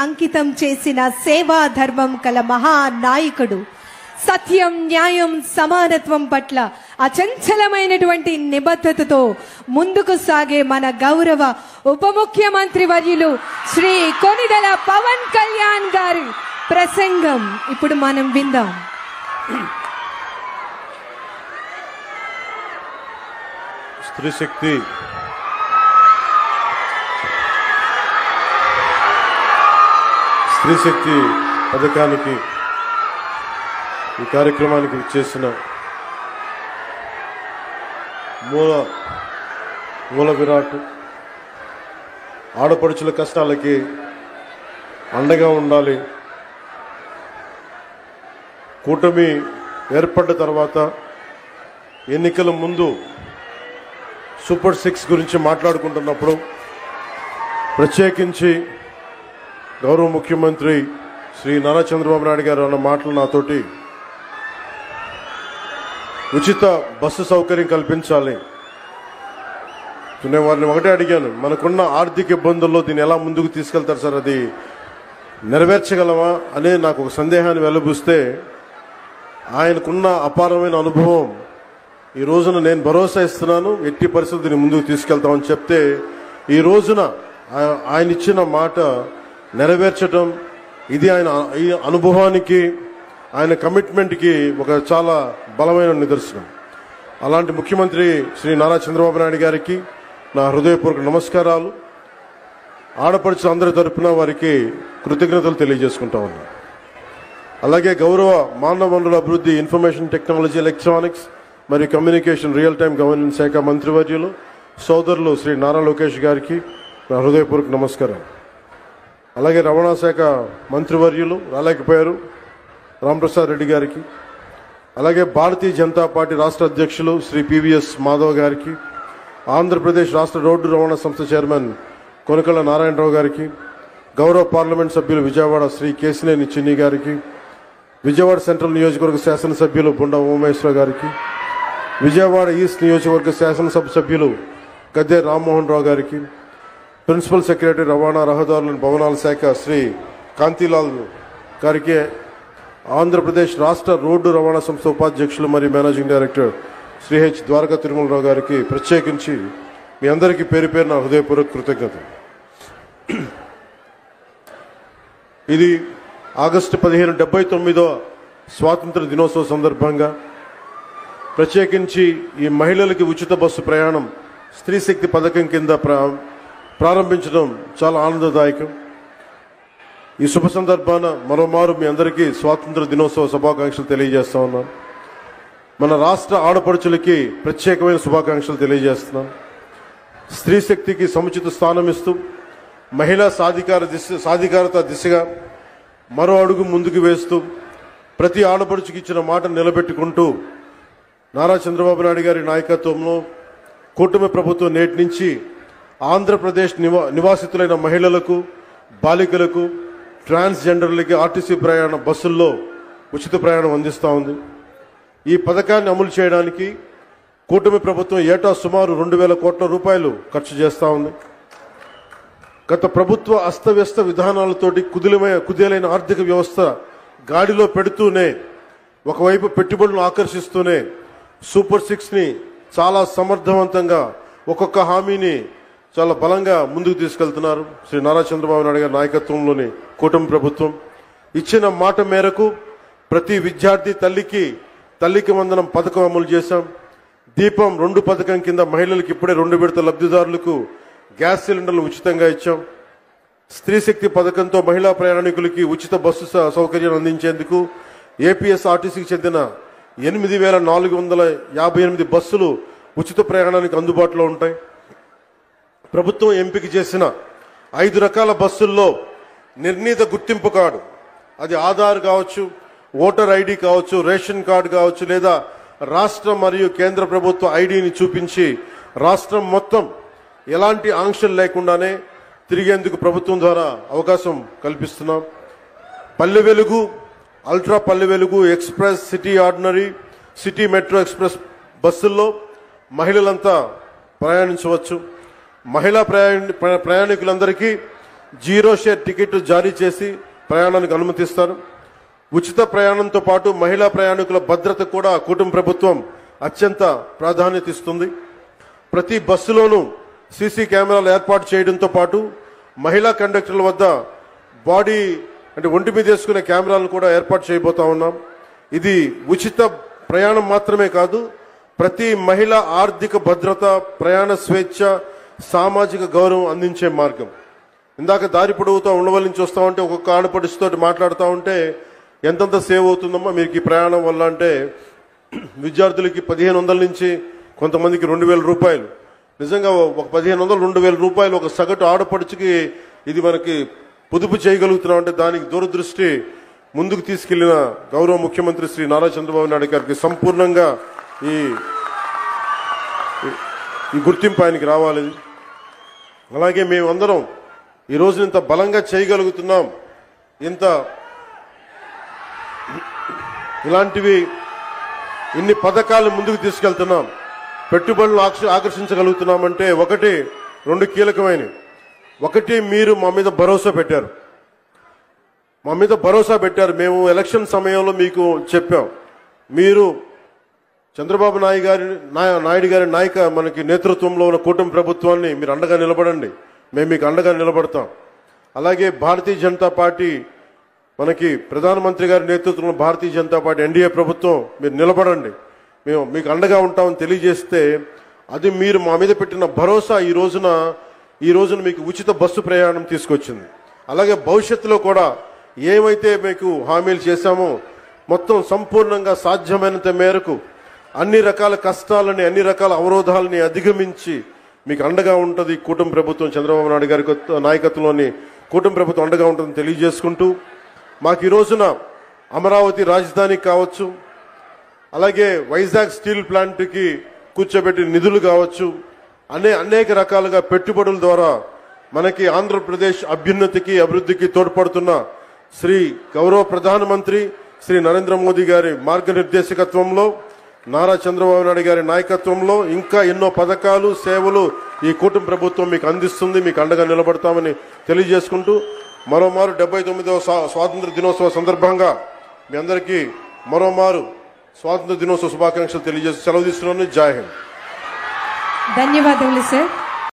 అంకితం చేసిన సేవా ధర్మం కల మహానాయకుడు, సత్యం న్యాయం సమానత్వం పట్ల అచంచలమైనటువంటి నిబద్ధతతో ముందుకు సాగే మన గౌరవ ఉప ముఖ్యమంత్రి వర్యులు శ్రీ కొనిదెల పవన్ కళ్యాణ్ గారి ప్రసంగం ఇప్పుడు మనం విందాం. స్త్రీ శక్తి పథకానికి ఈ కార్యక్రమానికి చేసిన మూల విరాట్ ఆడపడుచుల కష్టాలకి అండగా ఉండాలి. కూటమి ఏర్పడ్డ తర్వాత ఎన్నికల ముందు సూపర్ 6 గురించి మాట్లాడుకుంటున్నప్పుడు ప్రత్యేకించి గౌరవ ముఖ్యమంత్రి శ్రీ నారా చంద్రబాబు నాయుడు గారు అన్న మాటలు నాతోటి ఉచిత బస్సు సౌకర్యం కల్పించాలి. నేను వారిని ఒకటే అడిగాను, మనకున్న ఆర్థిక ఇబ్బందుల్లో దీన్ని ఎలా ముందుకు తీసుకెళ్తారు సార్, అది నెరవేర్చగలమా అనే నాకు ఒక సందేహాన్ని వెలుబుస్తే ఆయనకున్న అపారమైన అనుభవం ఈ రోజున నేను భరోసా ఇస్తున్నాను, ఎట్టి పరిస్థితుల్ని ముందుకు తీసుకెళ్తామని చెప్తే ఈ రోజున ఆయన ఇచ్చిన మాట నెరవేర్చడం, ఇది ఆయన ఈ అనుభవానికి ఆయన కమిట్మెంట్కి ఒక చాలా బలమైన నిదర్శనం. అలాంటి ముఖ్యమంత్రి శ్రీ నారా చంద్రబాబు నాయుడు గారికి నా హృదయపూర్వక నమస్కారాలు. ఆడపడుచు అందరి తరపున వారికి కృతజ్ఞతలు తెలియజేసుకుంటా ఉన్నాను. అలాగే గౌరవ మానవ వనరుల అభివృద్ధి, ఇన్ఫర్మేషన్ టెక్నాలజీ, ఎలక్ట్రానిక్స్ మరియు కమ్యూనికేషన్ రియల్ టైం గవర్నెన్స్ శాఖ మంత్రివర్యులు సోదరులు శ్రీ నారా లోకేష్ గారికి నా హృదయపూర్వక నమస్కారం. అలాగే రవాణా శాఖ మంత్రివర్యులు రాలేకపోయారు రాంప్రసాద్ రెడ్డి గారికి, అలాగే భారతీయ జనతా పార్టీ రాష్ట్ర అధ్యక్షులు శ్రీ పివిఎస్ మాధవ్ గారికి, ఆంధ్రప్రదేశ్ రాష్ట్ర రోడ్డు రవాణా సంస్థ చైర్మన్ కొనకళ్ళ నారాయణరావు గారికి, గౌరవ పార్లమెంట్ సభ్యులు విజయవాడ శ్రీ కేసినేని చిన్ని గారికి, విజయవాడ సెంట్రల్ నియోజకవర్గ శాసనసభ్యులు బుండా ఉమేశ్వర గారికి, విజయవాడ ఈస్ట్ నియోజకవర్గ శాసనసభ సభ్యులు గద్దె రామ్మోహన్ రావు గారికి, ప్రిన్సిపల్ సెక్రటరీ రవాణా రహదారుల భవనాల శాఖ శ్రీ కాంతిలాల్ గారికి, ఆంధ్రప్రదేశ్ రాష్ట్ర రోడ్డు రవాణా సంస్థ ఉపాధ్యక్షులు మరియు managing director Shri H Dwaraka Tirumalarao గారికి ప్రత్యేకించి మీ అందరికీ పేరు పేరు నా హృదయపూర్వక కృతజ్ఞత. ఇది ఆగస్టు 15 79వ స్వాతంత్ర దినోత్సవ సందర్భంగా ప్రత్యేకించి ఈ మహిళలకి ఉచిత బస్సు ప్రయాణం స్త్రీ శక్తి పథకం కింద ప్రారంభించడం చాలా ఆనందదాయకం. ఈ శుభ సందర్భాన మరోమారు మీ అందరికీ స్వాతంత్ర దినోత్సవ శుభాకాంక్షలు తెలియజేస్తా ఉన్నాను. మన రాష్ట్ర ఆడపడుచులకి ప్రత్యేకమైన శుభాకాంక్షలు తెలియజేస్తున్నాను. స్త్రీ శక్తికి సముచిత స్థానం ఇస్తూ మహిళా సాధికారత దిశగా మరో అడుగు ముందుకు వేస్తూ ప్రతి ఆడపడుచుకి ఇచ్చిన మాట నిలబెట్టుకుంటూ నారా చంద్రబాబు నాయుడు గారి నాయకత్వంలో కూటమి ప్రభుత్వం నేటి నుంచి ఆంధ్రప్రదేశ్ నివాసితులైన మహిళలకు, బాలికలకు, ట్రాన్స్జెండర్లకి ఆర్టీసీ బస్సుల్లో ఉచిత ప్రయాణం అందిస్తూ ఉంది. ఈ పథకాన్ని అమలు చేయడానికి కూటమి ప్రభుత్వం ఏటా సుమారు 2000 కోట్ల రూపాయలు ఖర్చు చేస్తూ ఉంది. గత ప్రభుత్వ అస్తవ్యస్త విధానాలతోటి కుదేలైన ఆర్థిక వ్యవస్థ గాడిలో పెడుతూనే, ఒకవైపు పెట్టుబడులను ఆకర్షిస్తూనే సూపర్ 6ని చాలా సమర్థవంతంగా ఒక్కొక్క హామీని చాలా బలంగా ముందుకు తీసుకెళ్తున్నారు శ్రీ నారా చంద్రబాబు నాయుడు గారి నాయకత్వంలోని కూటమి ప్రభుత్వం. ఇచ్చిన మాట మేరకు ప్రతి విద్యార్థి తల్లికి వందనం పథకం అమలు చేశాం. దీపం 2 పథకం కింద మహిళలకు ఇప్పుడే 2 విడత లబ్ధిదారులకు గ్యాస్ సిలిండర్లు ఉచితంగా ఇచ్చాం. స్త్రీ శక్తి పథకంతో మహిళా ప్రయాణికులకి ఉచిత బస్సు సౌకర్యం అందించేందుకు ఏపీఎస్ఆర్టీసీకి చెందిన 8,458 బస్సులు ఉచిత ప్రయాణానికి అందుబాటులో ఉంటాయి. ప్రభుత్వం ఎంపిక చేసిన 5 రకాల బస్సుల్లో నిర్ణీత గుర్తింపు కార్డు, అది ఆధార్ కావచ్చు, ఓటర్ ఐడి కావచ్చు, రేషన్ కార్డు కావచ్చు, లేదా రాష్ట్ర మరియు కేంద్ర ప్రభుత్వ ఐడిని చూపించి రాష్ట్రం మొత్తం ఎలాంటి ఆంక్షలు లేకుండానే తిరిగేందుకు ప్రభుత్వం ద్వారా అవకాశం కల్పిస్తున్నాం. Palle Velugu, ultra Palle Velugu, express, city ordinary, city metro express బస్సుల్లో మహిళలంతా ప్రయాణించవచ్చు. మహిళా ప్రయాణికులందరికీ 0 షేర్ టికెట్ జారీ చేసి ప్రయాణానికి అనుమతిస్తారు. ఉచిత ప్రయాణంతో పాటు మహిళా ప్రయాణికుల భద్రత కూడా కూటమి ప్రభుత్వం అత్యంత ప్రాధాన్యత ఇస్తుంది. ప్రతి బస్సులోనూ సీసీ కెమెరాలు ఏర్పాటు చేయడంతో పాటు మహిళా కండక్టర్ల వద్ద బాడీ అంటే ఒంటి మీద వేసుకునే కెమెరాలను కూడా ఏర్పాటు చేయబోతా ఉన్నాం. ఇది ఉచిత ప్రయాణం మాత్రమే కాదు, ప్రతి మహిళ ఆర్థిక భద్రత, ప్రయాణ స్వేచ్ఛ, సామాజిక గౌరవం అందించే మార్గం. ఇందాక దారి పొడవుతో ఉండవల్లి నుంచి వస్తా ఉంటే ఒక్కొక్క ఆడపడుచుతో మాట్లాడుతూ ఉంటే ఎంతంత సేవ్ అవుతుందమ్మా మీకు ఈ ప్రయాణం వల్ల అంటే, విద్యార్థులకి 1,500 నుంచి కొంతమందికి 2,000 రూపాయలు. నిజంగా ఒక 1,500, 2,000 రూపాయలు ఒక సగటు ఆడపడుచుకి ఇది మనకి పొదుపు చేయగలుగుతున్నాం అంటే దానికి దూరదృష్టి ముందుకు తీసుకెళ్లిన గౌరవ ముఖ్యమంత్రి శ్రీ నారా చంద్రబాబు నాయుడు గారికి సంపూర్ణంగా ఈ గుర్తింపు ఆయనకి రావాలి. అలాగే మేమందరం ఈ రోజు ఇంత బలంగా చేయగలుగుతున్నాం, ఇలాంటివి ఇన్ని పథకాలను ముందుకు తీసుకెళ్తున్నాం, పెట్టుబడులు ఆకర్షించగలుగుతున్నామంటే 2 కీలకమైనవి. ఒకటి, మీరు మా మీద భరోసా పెట్టారు. మేము ఎలక్షన్ సమయంలో మీకు చెప్పాం, మీరు చంద్రబాబు నాయుడు గారి మనకి నేతృత్వంలో ఉన్న కూటమి ప్రభుత్వాన్ని మీరు అండగా నిలబడండి, మేము మీకు అండగా నిలబడతాం. అలాగే భారతీయ జనతా పార్టీ, మనకి ప్రధానమంత్రి గారి నేతృత్వంలో భారతీయ జనతా పార్టీ ఎన్డీఏ ప్రభుత్వం, మీరు నిలబడండి, మేము మీకు అండగా ఉంటామని తెలియజేస్తే, అది మీరు మా మీద పెట్టిన భరోసా ఈ రోజున మీకు ఉచిత బస్సు ప్రయాణం తీసుకొచ్చింది. అలాగే భవిష్యత్తులో కూడా ఏమైతే మీకు హామీలు చేశామో మొత్తం సంపూర్ణంగా సాధ్యమైనంత మేరకు అన్ని రకాల కష్టాలని, అన్ని రకాల అవరోధాలని అధిగమించి మీకు అండగా ఉంటుంది కూటమి ప్రభుత్వం. చంద్రబాబు నాయుడు గారి నాయకత్వంలోని కూటమి ప్రభుత్వం అండగా ఉంటుందని తెలియజేసుకుంటూ, మాకు ఈ రోజున అమరావతి రాజధాని కావచ్చు, అలాగే వైజాగ్ స్టీల్ ప్లాంట్కి కూర్చోబెట్టిన నిధులు కావచ్చు, అనేక రకాలుగా పెట్టుబడుల ద్వారా మనకి ఆంధ్రప్రదేశ్ అభ్యున్నతికి, అభివృద్ధికి తోడ్పడుతున్న శ్రీ గౌరవ ప్రధానమంత్రి శ్రీ నరేంద్ర మోదీ గారి మార్గనిర్దేశకత్వంలో, నారా చంద్రబాబు నాయుడు గారి నాయకత్వంలో ఇంకా ఎన్నో పథకాలు, సేవలు ఈ కూటమి ప్రభుత్వం మీకు అందిస్తుంది. మీకు అండగా నిలబడతామని తెలియజేసుకుంటూ, మరోమారు 79వ స్వాతంత్ర దినోత్సవ సందర్భంగా మీ అందరికీ మరోమారు స్వాతంత్ర దినోత్సవ శుభాకాంక్షలు తెలియజేసి సెలవు తీసుకున్నాను. జై హింద్. ధన్యవాదములు సార్.